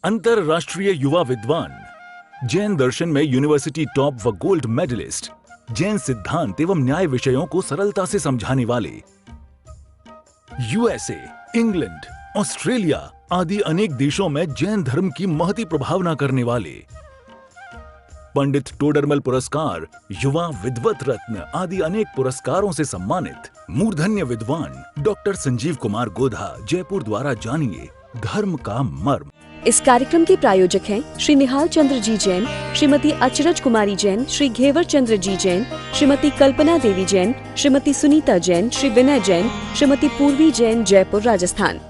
अंतरराष्ट्रीय युवा विद्वान, जैन दर्शन में यूनिवर्सिटी टॉप व गोल्ड मेडलिस्ट, जैन सिद्धांत एवं न्याय विषयों को सरलता से समझाने वाले, यूएसए, इंग्लैंड, ऑस्ट्रेलिया आदि अनेक देशों में जैन धर्म की महती प्रभावना करने वाले, पंडित टोडरमल पुरस्कार, युवा विद्वत रत्न आदि अनेक पुरस्कारों से सम्मानित मूर्धन्य विद्वान डॉक्टर संजीव कुमार गोधा जयपुर द्वारा जानिए धर्म का मर्म। इस कार्यक्रम के प्रायोजक हैं श्री निहाल चंद्र जी जैन, श्रीमती अचरज कुमारी जैन, श्री घेवर चंद्र जी जैन, श्रीमती कल्पना देवी जैन, श्रीमती सुनीता जैन, श्री विनय जैन, श्रीमती पूर्वी जैन, जयपुर राजस्थान।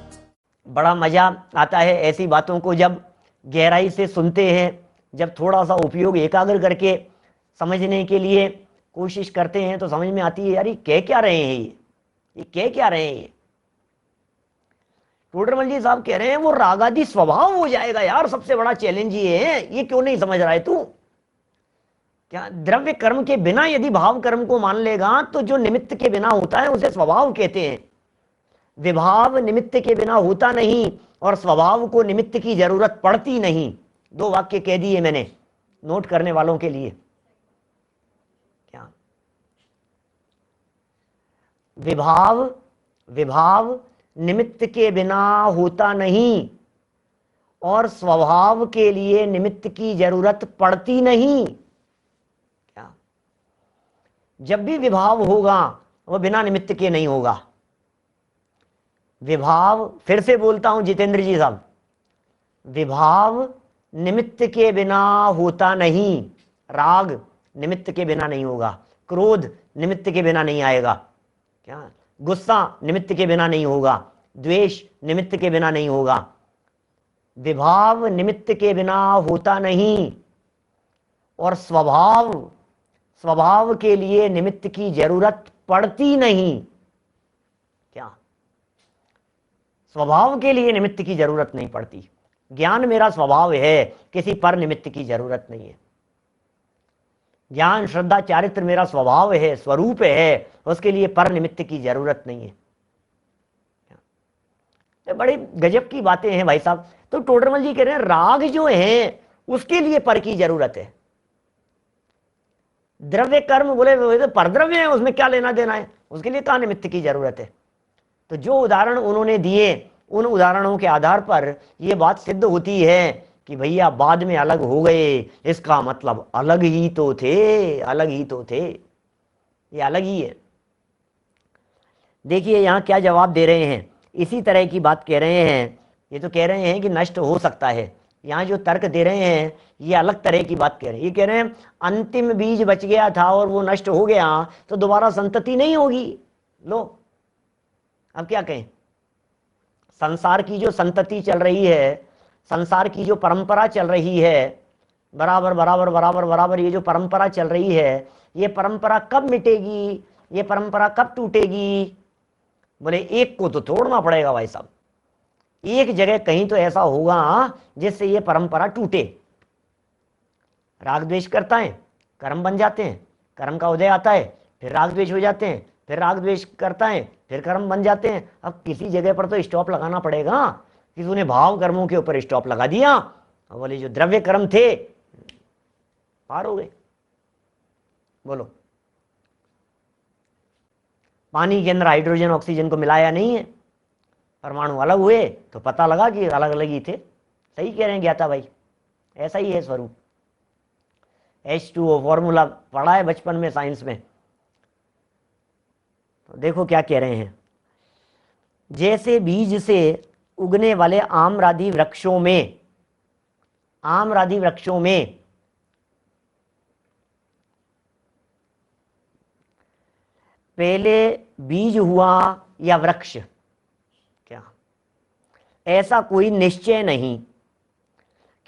बड़ा मजा आता है ऐसी बातों को जब गहराई से सुनते हैं, जब थोड़ा सा उपयोग एकाग्र करके समझने के लिए कोशिश करते हैं तो समझ में आती है यार ये कह क्या रहे हैं, ये कह क्या रहे हैं। टोडरमल जी साहब कह रहे हैं वो रागादि स्वभाव हो जाएगा यार, सबसे बड़ा चैलेंज ये है, ये क्यों नहीं समझ रहा है तू। क्या द्रव्य कर्म के बिना यदि भाव कर्म को मान लेगा तो जो निमित्त के बिना होता है उसे स्वभाव कहते हैं। विभाव निमित्त के बिना होता नहीं और स्वभाव को निमित्त की जरूरत पड़ती नहीं। दो वाक्य कह दिए मैंने नोट करने वालों के लिए। क्या विभाव निमित्त के बिना होता नहीं और स्वभाव के लिए निमित्त की जरूरत पड़ती नहीं। क्या जब भी विभाव होगा वह बिना निमित्त के नहीं होगा। विभाव, फिर से बोलता हूं जितेंद्र जी साहब, विभाव निमित्त के बिना होता नहीं। राग निमित्त के बिना नहीं होगा, क्रोध निमित्त के बिना नहीं आएगा, क्या गुस्सा निमित्त के बिना नहीं होगा, द्वेष निमित्त के बिना नहीं होगा। विभाव निमित्त के बिना होता नहीं और स्वभाव के लिए निमित्त की जरूरत पड़ती नहीं। क्या स्वभाव के लिए निमित्त की जरूरत नहीं पड़ती। ज्ञान मेरा स्वभाव है, किसी पर निमित्त की जरूरत नहीं है। ज्ञान श्रद्धा चारित्र मेरा स्वभाव है, स्वरूप है, उसके लिए पर निमित्त की जरूरत नहीं है। तो बड़ी गजब की बातें हैं भाई साहब। तो टोडरमल जी कह रहे हैं राग जो है उसके लिए पर की जरूरत है। द्रव्य कर्म बोले तो परद्रव्य है, उसमें क्या लेना देना है, उसके लिए कहाँ निमित्त की जरूरत है। तो जो उदाहरण उन्होंने दिए उन उदाहरणों के आधार पर यह बात सिद्ध होती है कि भैया बाद में अलग हो गए, इसका मतलब अलग ही तो थे, अलग ही तो थे, ये अलग ही है। देखिए यहां क्या जवाब दे रहे हैं, इसी तरह की बात कह रहे हैं। ये तो कह रहे हैं कि नष्ट हो सकता है, यहां जो तर्क दे रहे हैं ये अलग तरह की बात कह रहे हैं। ये कह रहे हैं अंतिम बीज बच गया था और वो नष्ट हो गया तो दोबारा संतति नहीं होगी। लो अब क्या कहें, संसार की जो संतति चल रही है, संसार की जो परंपरा चल रही है, बराबर बराबर बराबर बराबर ये जो परंपरा चल रही है, ये परंपरा कब मिटेगी, ये परंपरा कब टूटेगी। बोले एक को तो तोड़ना पड़ेगा भाई साहब, एक जगह कहीं तो ऐसा होगा जिससे ये परंपरा टूटे। राग द्वेष करता है, कर्म बन जाते हैं, कर्म का उदय आता है, फिर राग द्वेष हो जाते हैं, फिर राग द्वेष करता है, फिर कर्म बन जाते हैं। अब किसी जगह पर तो स्टॉप लगाना पड़ेगा कि तूने भाव कर्मों के ऊपर स्टॉप लगा दिया और बोले जो द्रव्य कर्म थे पार हो गए। बोलो पानी के अंदर हाइड्रोजन ऑक्सीजन को मिलाया नहीं है, परमाणु अलग हुए तो पता लगा कि अलग अलग ही थे। सही कह रहे हैं ज्ञाता भाई, ऐसा ही है स्वरूप। H2O फॉर्मूला पढ़ा है बचपन में साइंस में। तो देखो क्या कह रहे हैं, जैसे बीज से उगने वाले आम्रआदि वृक्षों में पहले बीज हुआ या वृक्ष, क्या ऐसा कोई निश्चय नहीं,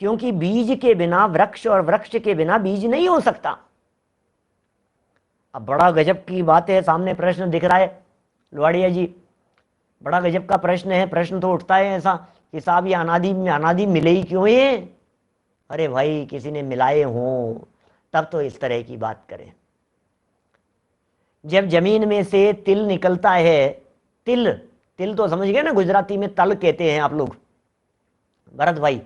क्योंकि बीज के बिना वृक्ष और वृक्ष के बिना बीज नहीं हो सकता। अब बड़ा गजब की बात है, सामने प्रश्न दिख रहा है लोहाड़िया जी, बड़ा गजब का प्रश्न है। प्रश्न तो उठता है ऐसा कि साहब ये अनादि मिले ही क्यों ये। अरे भाई किसी ने मिलाए हों तब तो इस तरह की बात करें। जब जमीन में से तिल निकलता है, तिल तो समझ गए ना, गुजराती में तल कहते हैं आप लोग भरत भाई।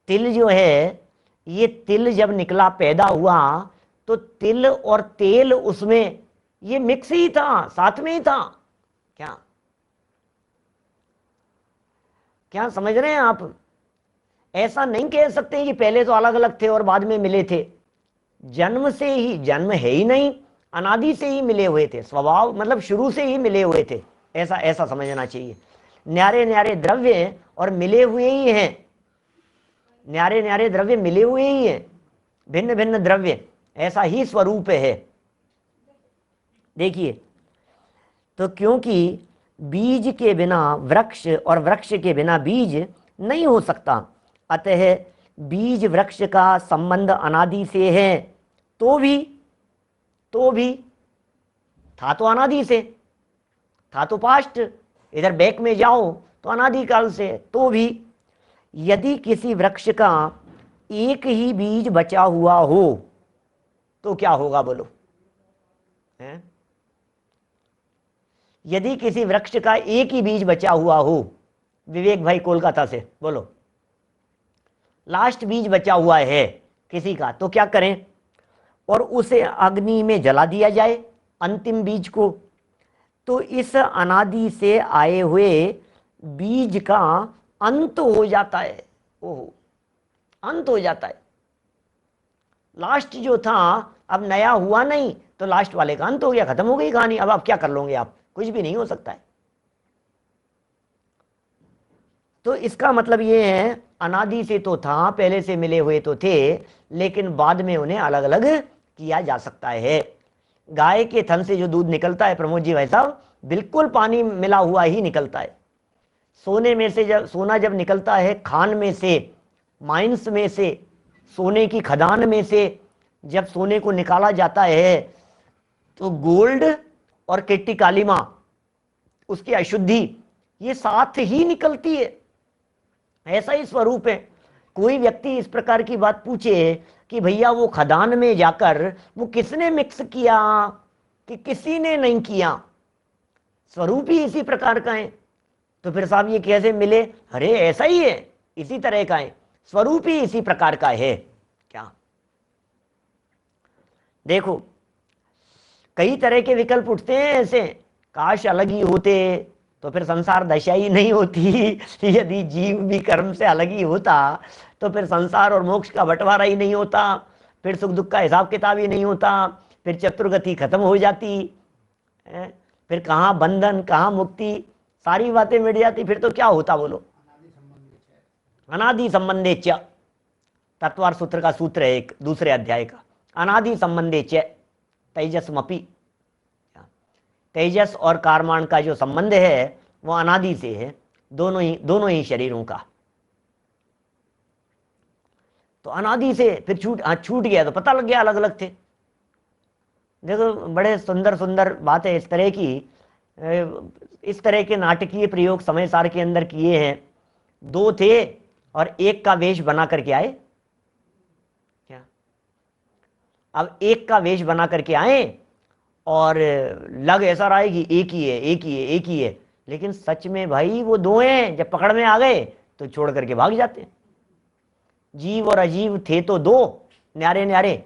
तिल जो है, ये तिल जब निकला, पैदा हुआ, तो तिल और तेल उसमें ये मिक्स ही था, साथ में ही था। क्या क्या समझ रहे हैं आप? ऐसा नहीं कह सकते कि पहले तो अलग अलग थे और बाद में मिले थे। जन्म से ही, जन्म है ही नहीं, अनादि से ही मिले हुए थे, स्वभाव मतलब शुरू से ही मिले हुए थे, ऐसा ऐसा समझना चाहिए। न्यारे न्यारे द्रव्य और मिले हुए ही हैं, न्यारे न्यारे द्रव्य मिले हुए ही हैं, भिन्न भिन्न द्रव्य, ऐसा ही स्वरूप है। देखिए, तो क्योंकि बीज के बिना वृक्ष और वृक्ष के बिना बीज नहीं हो सकता, अतः बीज वृक्ष का संबंध अनादि से है। तो भी था तो अनादि से, था तो पास्ट, इधर बैक में जाओ तो अनादि काल से। तो भी यदि किसी वृक्ष का एक ही बीज बचा हुआ हो तो क्या होगा बोलो? हैं? यदि किसी वृक्ष का एक ही बीज बचा हुआ हो, विवेक भाई कोलकाता से बोलो, लास्ट बीज बचा हुआ है किसी का, तो क्या करें? और उसे अग्नि में जला दिया जाए, अंतिम बीज को, तो इस अनादि से आए हुए बीज का अंत हो जाता है। ओहो, अंत हो जाता है। लास्ट जो था अब नया हुआ नहीं, तो लास्ट वाले का अंत हो गया, खत्म हो गई कहानी। अब आप क्या कर लोगे? आप कुछ भी नहीं हो सकता है। तो इसका मतलब ये है, अनादि से तो था, पहले से मिले हुए तो थे, लेकिन बाद में उन्हें अलग अलग किया जा सकता है। गाय के थन से जो दूध निकलता है प्रमोद जी भाई साहब, बिल्कुल पानी मिला हुआ ही निकलता है। सोने में से जब सोना जब निकलता है, खान में से, माइंस में से, सोने की खदान में से जब सोने को निकाला जाता है, तो गोल्ड और किट्टी कालीमा, उसकी अशुद्धि, ये साथ ही निकलती है। ऐसा ही स्वरूप है। कोई व्यक्ति इस प्रकार की बात पूछे कि भैया वो खदान में जाकर वो किसने मिक्स किया, कि किसी ने नहीं किया, स्वरूप ही इसी प्रकार का है, तो फिर साहब ये कैसे मिले? अरे ऐसा ही है, इसी तरह का है, स्वरूप ही इसी प्रकार का है। क्या देखो, कई तरह के विकल्प उठते हैं ऐसे, काश अलग ही होते तो फिर संसार दशा ही नहीं होती। यदि जीव भी कर्म से अलग ही होता तो फिर संसार और मोक्ष का बंटवारा ही नहीं होता, फिर सुख दुख का हिसाब किताब ही नहीं होता, फिर चतुर्गति खत्म हो जाती है, फिर कहाँ बंधन कहाँ मुक्ति, सारी बातें मिट जाती। फिर तो क्या होता बोलो? अनादि संबंधे च, तत्वार सूत्र का सूत्र है एक, दूसरे अध्याय का, अनादि संबंधे च तेजस्मपि। तेजस और कारमान का जो संबंध है वो अनादि से है, दोनों ही शरीरों का। तो अनादि से फिर छूट गया तो पता लग गया अलग अलग थे। देखो, बड़े सुंदर सुंदर बातें इस तरह की, इस तरह के नाटकीय प्रयोग समय सार के अंदर किए हैं। दो थे और एक का वेश बना करके आए। क्या? अब एक का वेश बना करके आए और लग ऐसा रहा है कि एक ही है, एक ही है, एक ही है, लेकिन सच में भाई वो दो हैं। जब पकड़ में आ गए तो छोड़ करके भाग जाते हैं। जीव और अजीव थे तो दो, न्यारे न्यारे,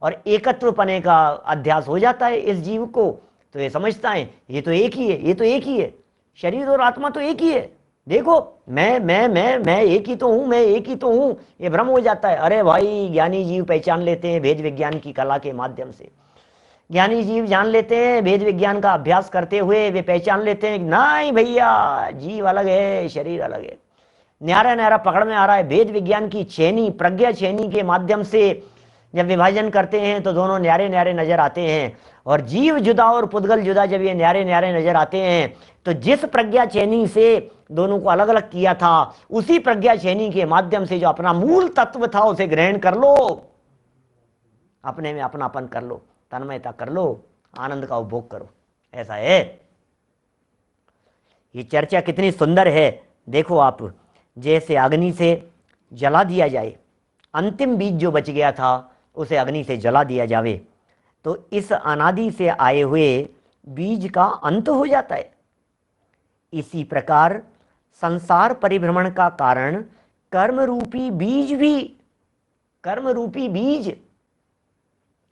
और एकत्व पने का अध्यास हो जाता है इस जीव को, तो ये समझता है ये तो एक ही है, ये तो एक ही है, शरीर और आत्मा तो एक ही है। देखो, मैं एक ही तो हूं, मैं एक ही तो हूं, ये भ्रम हो जाता है। अरे भाई, ज्ञानी जीव पहचान लेते हैं भेद विज्ञान की कला के माध्यम से। ज्ञानी जीव जान लेते हैं, भेद विज्ञान का अभ्यास करते हुए वे पहचान लेते हैं, नहीं भैया, जीव अलग है, शरीर अलग है। न्यारा न्यारा पकड़ में आ रहा है। भेद विज्ञान की छेनी, प्रज्ञा छेनी के माध्यम से जब विभाजन करते हैं तो दोनों न्यारे न्यारे नजर आते हैं, और जीव जुदा और पुद्गल जुदा जब ये न्यारे न्यारे नजर आते हैं, तो जिस प्रज्ञा छेनी से दोनों को अलग अलग किया था, उसी प्रज्ञा छेनी के माध्यम से जो अपना मूल तत्व था उसे ग्रहण कर लो, अपने में अपनापन कर लो, तन्मयता कर लो, आनंद का उपभोग करो। ऐसा है। ये चर्चा कितनी सुंदर है। देखो आप, जैसे अग्नि से जला दिया जाए, अंतिम बीज जो बच गया था उसे अग्नि से जला दिया जावे, तो इस अनादि से आए हुए बीज का अंत हो जाता है। इसी प्रकार संसार परिभ्रमण का कारण कर्म रूपी बीज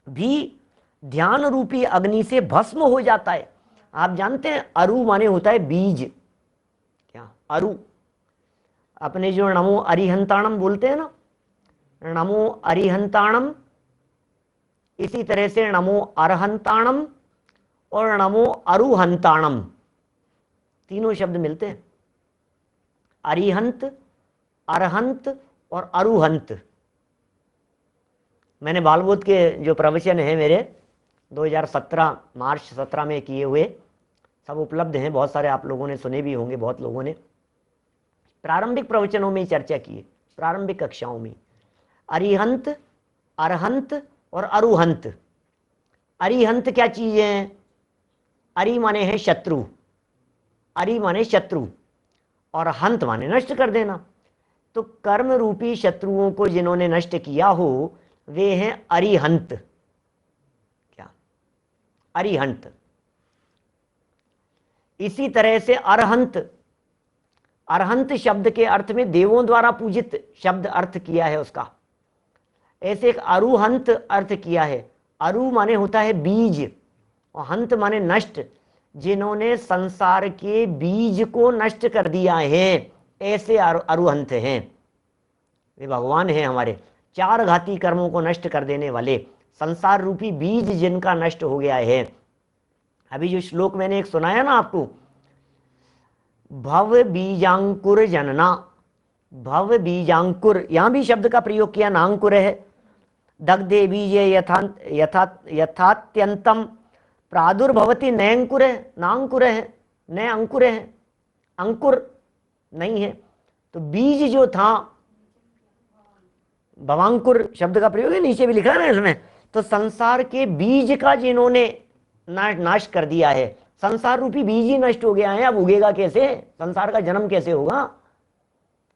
भी ध्यान रूपी अग्नि से भस्म हो जाता है। आप जानते हैं अरु माने होता है बीज। क्या अरु? अपने जो नमो अरिहंताणम बोलते हैं ना, नमो अरिहंताणम, इसी तरह से नमो अरहंताणम और नमो अरुहंताणम, तीनों शब्द मिलते हैं। अरिहंत, अरहंत और अरुहंत। मैंने बालबोध के जो प्रवचन हैं मेरे 2017 मार्च 17 में किए हुए, सब उपलब्ध हैं, बहुत सारे आप लोगों ने सुने भी होंगे, बहुत लोगों ने प्रारंभिक प्रवचनों में चर्चा की है, प्रारंभिक कक्षाओं में। अरिहंत, अरहंत और अरुहंत। अरिहंत क्या चीज है? अरि माने है शत्रु, अरि माने शत्रु, और हंत माने नष्ट कर देना। तो कर्म रूपी शत्रुओं को जिन्होंने नष्ट किया हो वे हैं अरिहंत। क्या? अरिहंत। इसी तरह से अरहंत, अरहंत शब्द के अर्थ में देवों द्वारा पूजित शब्द अर्थ किया है उसका। ऐसे एक अरुहंत अर्थ किया है। अरु माने होता है बीज और हंत माने नष्ट, जिन्होंने संसार के बीज को नष्ट कर दिया है, ऐसे अरुहंत हैं। वे भगवान हैं हमारे, चार घाती कर्मों को नष्ट कर देने वाले, संसार रूपी बीज जिनका नष्ट हो गया है। अभी जो श्लोक मैंने एक सुनाया ना आपको, भव बीजांकुर जनना, भव बीजांकुर, यहां भी शब्द का प्रयोग किया, नांकुर है। दग्धे बीजे यथात्यंतम प्रादुर्भवती नयंकुर है, नांकुर है, नय अंकुर है, अंकुर नहीं है। तो बीज जो था, भवांकुर शब्द का प्रयोग है, नीचे भी लिखा है ना इसमें। तो संसार के बीज का जिन्होंने नाश कर दिया है, संसार रूपी बीज ही नष्ट हो गया है, अब उगेगा कैसे? संसार का जन्म कैसे होगा?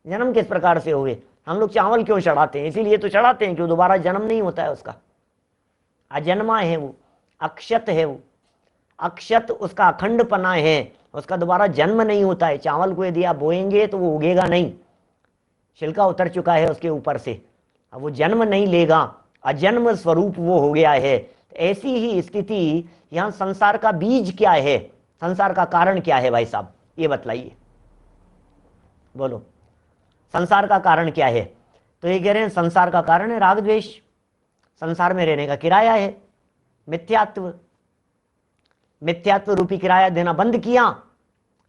जन्म किस प्रकार से होगे? हम लोग चावल क्यों चढ़ाते हैं? इसीलिए तो चढ़ाते हैं, क्यों दोबारा जन्म नहीं होता है उसका। अजन्मा है वो, अक्षत है वो, अक्षत उसका अखंडपना है, उसका दोबारा जन्म नहीं होता है। चावल को यदि आप बोएंगे तो वो उगेगा नहीं, छिलका उतर चुका है उसके ऊपर से, अब वो जन्म नहीं लेगा, अजन्म स्वरूप वो हो गया है। ऐसी ही स्थिति यहां संसार का बीज क्या है, संसार का कारण क्या है? भाई साहब ये बतलाइए, बोलो संसार का कारण क्या है? तो ये कह रहे हैं संसार का कारण है राग द्वेष, संसार में रहने का किराया है मिथ्यात्व। मिथ्यात्व रूपी किराया देना बंद किया,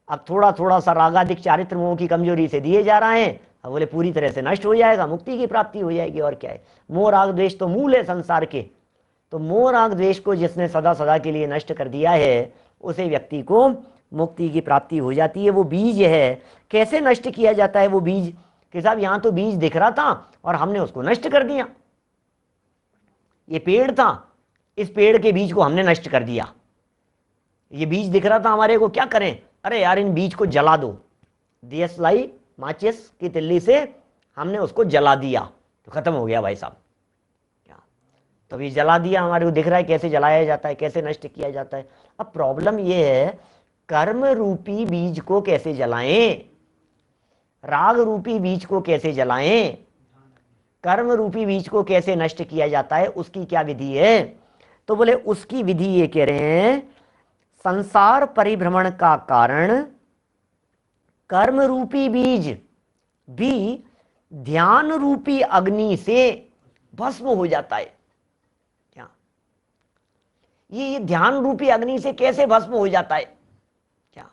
अब थोड़ा थोड़ा सा रागादिक चारित्र मोह की कमजोरी से दिए जा रहे हैं। अब बोले पूरी तरह से नष्ट हो जाएगा, मुक्ति की प्राप्ति हो जाएगी, और क्या है? मोह राग द्वेष तो मूल है संसार के। तो मोह राग द्वेष को जिसने सदा सदा के लिए नष्ट कर दिया है, उसे व्यक्ति को मुक्ति की प्राप्ति हो जाती है। वो बीज है, कैसे नष्ट किया जाता है वो बीज? कि साहब यहां तो बीज दिख रहा था और हमने उसको नष्ट कर दिया। ये पेड़ था, इस पेड़ के बीज को हमने नष्ट कर दिया। ये बीज दिख रहा था हमारे को, क्या करें? अरे यार इन बीज को जला दो, दियसलाई माचिस की तिल्ली से हमने उसको जला दिया तो खत्म हो गया भाई साहब। क्या? तो ये जला दिया, हमारे को दिख रहा है कैसे जलाया जाता है, कैसे नष्ट किया जाता है। अब प्रॉब्लम ये है, कर्म रूपी बीज को कैसे जलाएं? राग रूपी बीज को कैसे जलाएं? कर्म रूपी बीज को कैसे नष्ट किया जाता है, उसकी क्या विधि है? तो बोले उसकी विधि ये कह रहे हैं, संसार परिभ्रमण का कारण कर्म रूपी बीज भी ध्यान रूपी अग्नि से भस्म हो जाता है। क्या? ये ध्यान रूपी अग्नि से कैसे भस्म हो जाता है? क्या?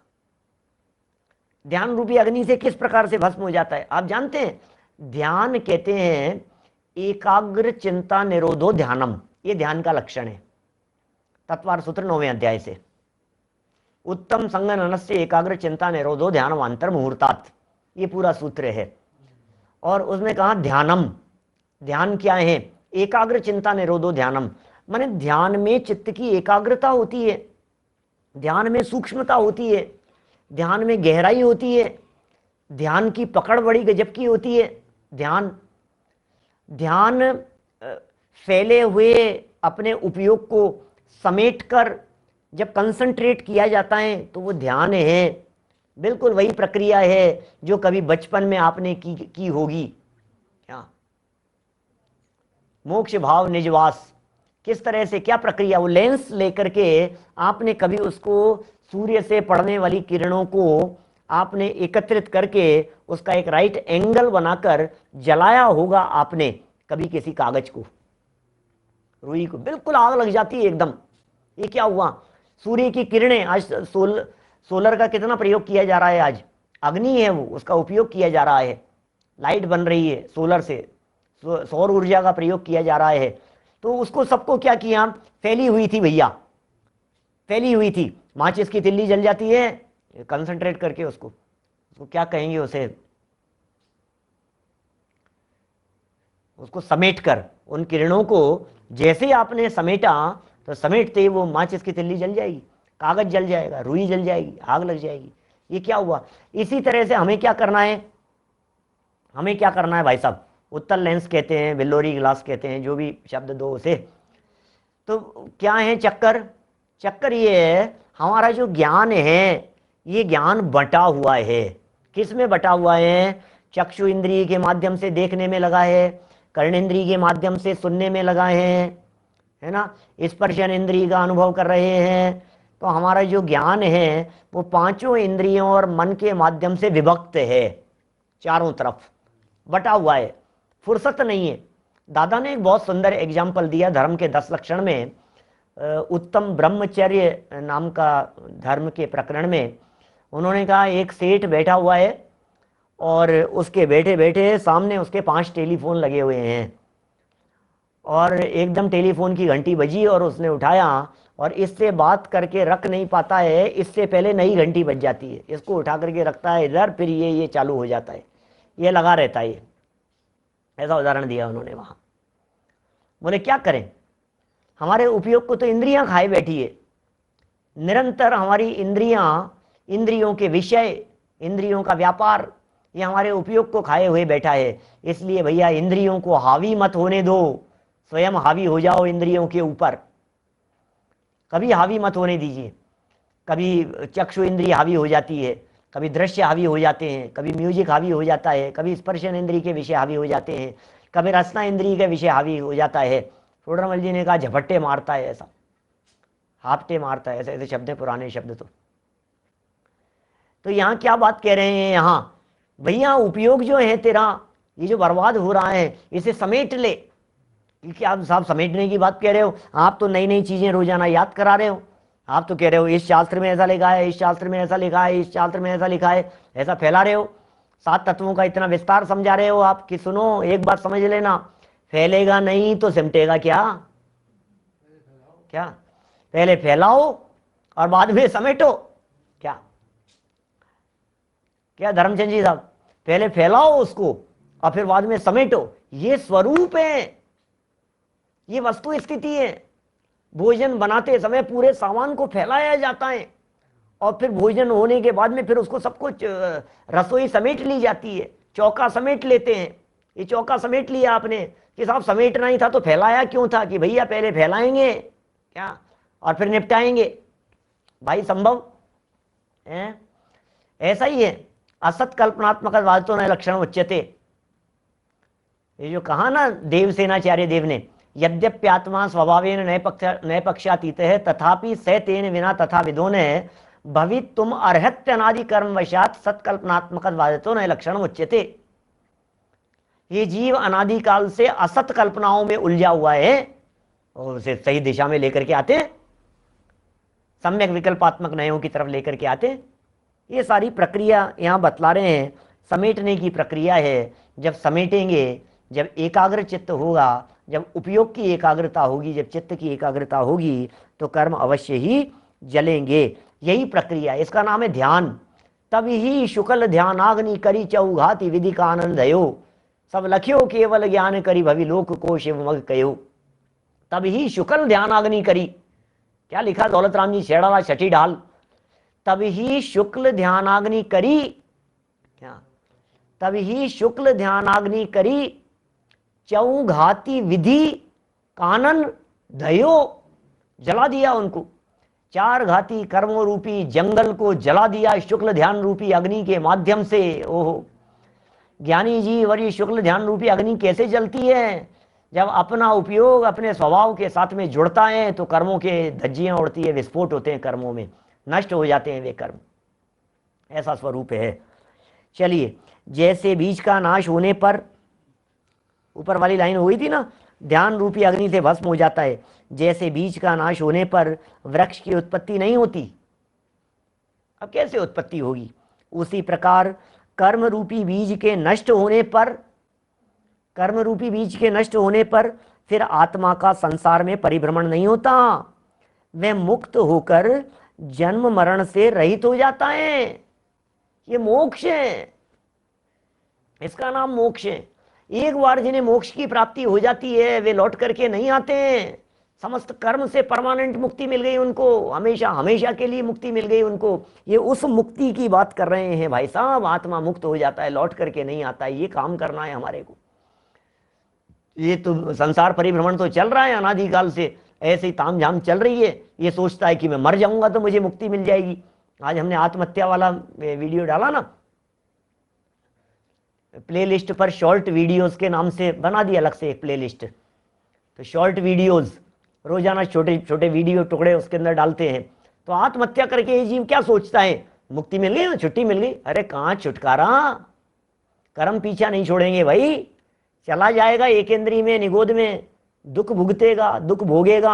ध्यान रूपी अग्नि से किस प्रकार से भस्म हो जाता है? आप जानते हैं, ध्यान कहते हैं एकाग्र चिंता निरोधो ध्यानम, ये ध्यान का लक्षण है। तत्वार सूत्र 9वें अध्याय से, उत्तम संगननस्य एकाग्र चिंता निरोधो ध्यानवांतर मुहूर्तात्, ये पूरा सूत्र है। और उसमें कहा ध्यानम, ध्यान क्या है? एकाग्र चिंता निरोधो ध्यानम, माने ध्यान में चित्त की एकाग्रता होती है, ध्यान में सूक्ष्मता होती है, ध्यान में गहराई होती है, ध्यान की पकड़ बड़ी गजब की होती है। ध्यान फैले हुए अपने उपयोग को समेटकर जब कंसंट्रेट किया जाता है तो वो ध्यान है। बिल्कुल वही प्रक्रिया है जो कभी बचपन में आपने की होगी। क्या मोक्ष भाव निजवास, किस तरह से क्या प्रक्रिया, वो लेंस लेकर के आपने कभी उसको सूर्य से पड़ने वाली किरणों को आपने एकत्रित करके उसका एक राइट एंगल बनाकर जलाया होगा आपने कभी किसी कागज को, रुई को, बिल्कुल आग लग जाती है एकदम। ये क्या हुआ, सूर्य की किरणें, आज सोलर का कितना प्रयोग किया जा रहा है, आज अग्नि है वो, उसका उपयोग किया जा रहा है, लाइट बन रही है सोलर से, सौर ऊर्जा का प्रयोग किया जा रहा है। तो उसको सबको क्या किया, फैली हुई थी भैया, फैली हुई थी, माचिस की तिल्ली जल जाती है कंसंट्रेट करके, उसको क्या कहेंगे, उसको समेट कर, उन किरणों को जैसे ही आपने समेटा तो समेटते ही वो माचिस की तिल्ली जल जाएगी, कागज जल जाएगा, रुई जल जाएगी, आग लग जाएगी। ये क्या हुआ। इसी तरह से हमें क्या करना है, हमें क्या करना है भाई साहब, उत्तल लेंस कहते हैं, बिल्लोरी ग्लास कहते हैं, जो भी शब्द दो उसे। तो क्या है चक्कर, चक्कर ये है हमारा जो ज्ञान है, ये ज्ञान बटा हुआ है, किस में बटा हुआ है, चक्षु इंद्रिय के माध्यम से देखने में लगा है, कर्णेंद्रिय के माध्यम से सुनने में लगा है ना, स्पर्शन इंद्रिय का अनुभव कर रहे हैं। तो हमारा जो ज्ञान है वो पांचों इंद्रियों और मन के माध्यम से विभक्त है, चारों तरफ बटा हुआ है, फुर्सत नहीं है। दादा ने एक बहुत सुंदर एग्जाम्पल दिया धर्म के 10 लक्षण में, उत्तम ब्रह्मचर्य नाम का धर्म के प्रकरण में। उन्होंने कहा एक सेठ बैठा हुआ है और उसके बैठे बैठे सामने उसके 5 टेलीफोन लगे हुए हैं, और एकदम टेलीफोन की घंटी बजी और उसने उठाया, और इससे बात करके रख नहीं पाता है, इससे पहले नई घंटी बज जाती है, इसको उठा करके रखता है इधर, फिर ये चालू हो जाता है, ये लगा रहता है। ऐसा उदाहरण दिया उन्होंने वहां। बोले क्या करें, हमारे उपयोग को तो इंद्रियां खाए बैठी है, निरंतर हमारी इंद्रियां, इंद्रियों के विषय, इंद्रियों का व्यापार, ये हमारे उपयोग को खाए हुए बैठा है। इसलिए भैया इंद्रियों को हावी मत होने दो, स्वयं हावी हो जाओ इंद्रियों के ऊपर, कभी हावी मत होने दीजिए। कभी चक्षु इंद्रिय हावी हो जाती है, कभी दृश्य हावी हो जाते हैं, कभी म्यूजिक हावी हो जाता है, कभी स्पर्शन इंद्रिय के विषय हावी हो जाते हैं, कभी रसना इंद्रिय के विषय हावी हो जाता है। टोडरमल जी ने कहा झपट्टे मारता है, ऐसा हापटे मारता है, ऐसे ऐसे शब्द है, पुराने शब्द। तो यहाँ क्या बात कह रहे हैं, यहाँ भैया उपयोग जो है तेरा, ये जो बर्बाद हो रहा है, इसे समेट ले। क्योंकि आप साहब समेटने की बात कह रहे हो, आप तो नई नई चीजें रोजाना याद करा रहे हो, आप तो कह रहे हो इस शास्त्र में ऐसा लिखा है, इस शास्त्र में ऐसा लिखा है, इस शास्त्र में ऐसा लिखा है, ऐसा फैला रहे हो, 7 तत्वों का इतना विस्तार समझा रहे हो आप कि सुनो एक बात समझ लेना, फैलेगा नहीं तो सिमटेगा क्या, क्या पहले फैलाओ और बाद में समेटो, क्या क्या धर्मचंद जी साहब, पहले फैलाओ उसको और फिर बाद में समेटो। ये स्वरूप है, ये वस्तु स्थिति है। भोजन बनाते समय पूरे सामान को फैलाया जाता है और फिर भोजन होने के बाद में फिर उसको सब कुछ रसोई समेट ली जाती है, चौका समेट लेते हैं। ये चौका समेट लिया आपने कि साहब समेटना ही था तो फैलाया क्यों था, कि भैया पहले फैलाएंगे क्या और फिर निपटाएंगे। भाई संभव है, ऐसा ही है। असत कल्पनात्मक वादतो न लक्षण उच्यते, ये जो कहा ना देवसेनाचार्य देव ने, यद्यप्यात्मा स्वभावेन नय पक्षातीत है तथापि स तेन विना तथा विदो ने भवित तुम अर्हत्यनादि कर्म वशात सत्कल्पनात्मक वादतो न लक्षण उच्यते। ये जीव अनादिकाल से असत कल्पनाओं में उलझा हुआ है और उसे सही दिशा में लेकर के आते, सम्यक विकल्पात्मक नयों की तरफ लेकर के आते। ये सारी प्रक्रिया यहाँ बतला रहे हैं, समेटने की प्रक्रिया है। जब समेटेंगे, जब एकाग्र चित्त होगा, जब उपयोग की एकाग्रता होगी, जब चित्त की एकाग्रता होगी तो कर्म अवश्य ही जलेंगे। यही प्रक्रिया, इसका नाम है ध्यान। तब ही शुक्ल ध्यानाग्नि करी चौघाति विधि का आनंद हयो, सब लख्यो केवल ज्ञान करी भवि लोक को शिव मग कयो। तब ही शुक्ल ध्यानाग्नि करी, क्या लिखा दौलत राम जी शेड़ाला छठी ढाल, तब ही शुक्ल ध्यानाग्नि करी, क्या तब ही शुक्ल ध्यानाग्नि करी चौघाती विधि कानन दयो, जला दिया उनको। चार घाती कर्मों रूपी जंगल को जला दिया शुक्ल ध्यान रूपी अग्नि के माध्यम से। ओहो ज्ञानी जी, और ये शुक्ल ध्यान रूपी अग्नि कैसे जलती है? जब अपना उपयोग अपने स्वभाव के साथ में जुड़ता है तो कर्मों के धज्जियां उड़ती है, विस्फोट होते हैं कर्मों में, नष्ट हो जाते हैं वे कर्म। ऐसा स्वरूप है। चलिए, जैसे बीज का नाश होने पर, ऊपर वाली लाइन हुई थी ना, ध्यान रूपी अग्नि से भस्म हो जाता है। जैसे बीज का नाश होने पर वृक्ष की उत्पत्ति नहीं होती, अब कैसे उत्पत्ति होगी? उसी प्रकार कर्म रूपी बीज के नष्ट होने पर, कर्म रूपी बीज के नष्ट होने पर फिर आत्मा का संसार में परिभ्रमण नहीं होता, वह मुक्त होकर जन्म मरण से रहित हो जाता है। ये मोक्ष है, इसका नाम मोक्ष है। एक बार जिन्हें मोक्ष की प्राप्ति हो जाती है वे लौट करके नहीं आते हैं। समस्त कर्म से परमानेंट मुक्ति मिल गई उनको, हमेशा हमेशा के लिए मुक्ति मिल गई उनको। ये उस मुक्ति की बात कर रहे हैं भाई साहब। आत्मा मुक्त हो जाता है, लौट करके नहीं आता है। ये काम करना है हमारे को। ये तो संसार परिभ्रमण तो चल रहा है अनादिकाल से, ऐसे ही तामझाम चल रही है। ये सोचता है कि मैं मर जाऊंगा तो मुझे मुक्ति मिल जाएगी। आज हमने आत्महत्या वाला वीडियो डाला ना, प्लेलिस्ट पर शॉर्ट वीडियोस के नाम से बना दिया अलग से एक प्लेलिस्ट। तो शॉर्ट वीडियोस रोजाना छोटे छोटे वीडियो टुकड़े उसके अंदर डालते हैं। तो आत्महत्या करके ये जीव क्या सोचता है? मुक्ति मिल गई ना, छुट्टी मिल गई। अरे कहाँ छुटकारा, कर्म पीछा नहीं छोड़ेंगे भाई। चला जाएगा एकेंद्री में, निगोद में, दुख भुगतेगा, दुख भोगेगा।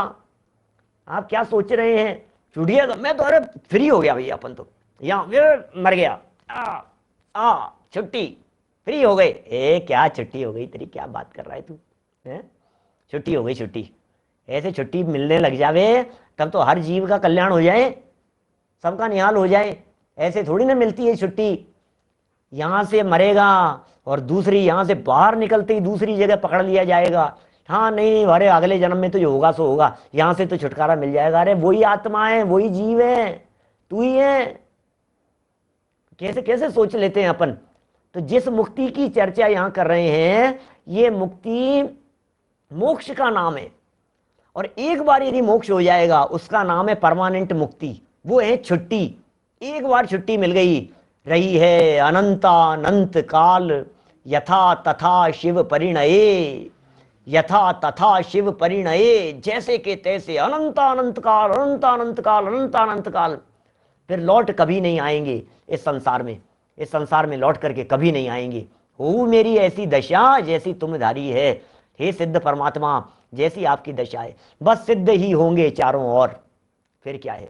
आप क्या सोच रहे हैं? छुटिएगा, मैं तो अरे फ्री हो गया भैया, अपन तो यहाँ मर गया, छुट्टी, फ्री हो गए। क्या छुट्टी हो गई तेरी, क्या बात कर रहा है तू? छुट्टी हो गई, छुट्टी। ऐसे छुट्टी मिलने लग जावे तब तो हर जीव का कल्याण हो जाए, सबका निहाल हो जाए। ऐसे थोड़ी ना मिलती है छुट्टी। यहां से मरेगा और दूसरी यहां से बाहर निकलते ही दूसरी जगह पकड़ लिया जाएगा। हाँ नहीं, अरे अगले जन्म में तो जो होगा सो होगा, यहां से तो छुटकारा मिल जाएगा। अरे वही आत्मा है, वही जीव है, तू ही है। कैसे कैसे सोच लेते हैं अपन। तो जिस मुक्ति की चर्चा यहां कर रहे हैं, ये मुक्ति मोक्ष का नाम है। और एक बार यदि मोक्ष हो जाएगा उसका नाम है परमानेंट मुक्ति। वो है छुट्टी। एक बार छुट्टी मिल गई, रही है अनंतानंत काल यथा तथा शिव परिणये, यथा तथा शिव परिणये। जैसे के तैसे अनंतानंत काल, अनंतानंत काल, अनंतानंत काल। फिर लौट कभी नहीं आएंगे इस संसार में। इस संसार में लौट करके कभी नहीं आएंगे। हो मेरी ऐसी दशा जैसी तुम धारी है, हे सिद्ध परमात्मा, जैसी आपकी दशा है। बस सिद्ध ही होंगे चारों ओर। फिर क्या है?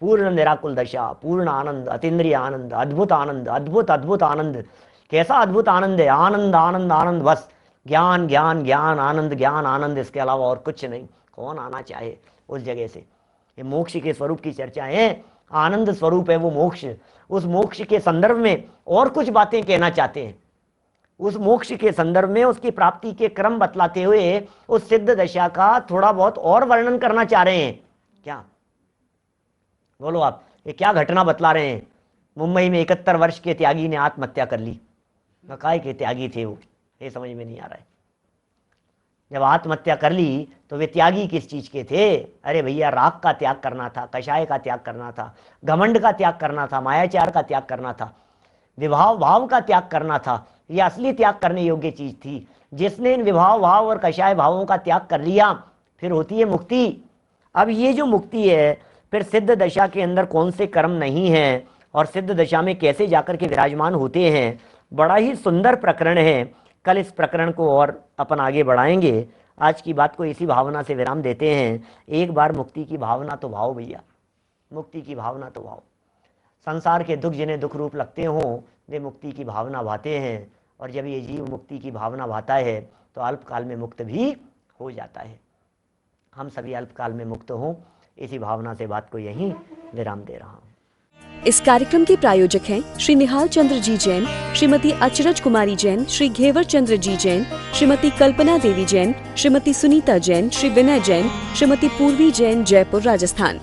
पूर्ण निराकुल दशा, पूर्ण आनंद, अतीन्द्रिय आनंद, अद्भुत आनंद, अद्भुत अद्भुत आनंद। कैसा अद्भुत आनंद है? आनंद आनंद आनंद, बस ज्ञान ज्ञान ज्ञान, आनंद ज्ञान आनंद, इसके अलावा और कुछ नहीं। कौन आना चाहे उस जगह से? ये मोक्ष के स्वरूप की चर्चा है। आनंद स्वरूप है वो मोक्ष। उस मोक्ष के संदर्भ में और कुछ बातें कहना चाहते हैं। उस मोक्ष के संदर्भ में उसकी प्राप्ति के क्रम बतलाते हुए उस सिद्ध दशा का थोड़ा बहुत और वर्णन करना चाह रहे हैं। क्या बोलो आप, ये क्या घटना बतला रहे हैं? मुंबई में 71 वर्ष के त्यागी ने आत्महत्या कर ली। काय के त्यागी थे वो, ये समझ में नहीं आ रहा है। जब आत्महत्या कर ली तो वे त्यागी किस चीज के थे? अरे भैया, राग का त्याग करना था, कषाय का त्याग करना था, घमंड का त्याग करना था, मायाचार का त्याग करना था, विभाव भाव का त्याग करना था। ये असली त्याग करने योग्य चीज थी। जिसने इन विभाव भाव और कषाय भावों का त्याग कर लिया फिर होती है मुक्ति। अब ये जो मुक्ति है, फिर सिद्ध दशा के अंदर कौन से कर्म नहीं है और सिद्ध दशा में कैसे जाकर के विराजमान होते हैं, बड़ा ही सुंदर प्रकरण है। कल इस प्रकरण को और अपन आगे बढ़ाएंगे। आज की बात को इसी भावना से विराम देते हैं। एक बार मुक्ति की भावना तो भाव भैया, मुक्ति की भावना तो भाव। संसार के दुख जिन्हें दुख रूप लगते हों वे मुक्ति की भावना भाते हैं। और जब ये जीव मुक्ति की भावना भाता है तो अल्पकाल में मुक्त भी हो जाता है। हम सभी अल्पकाल में मुक्त हों, इसी भावना से बात को यहीं विराम दे रहा हूँ। इस कार्यक्रम के प्रायोजक हैं श्री निहाल चंद्र जी जैन, श्रीमती अचरज कुमारी जैन, श्री घेवर चंद्र जी जैन, श्रीमती कल्पना देवी जैन, श्रीमती सुनीता जैन, श्री विनय जैन, श्रीमती पूर्वी जैन, जयपुर, राजस्थान।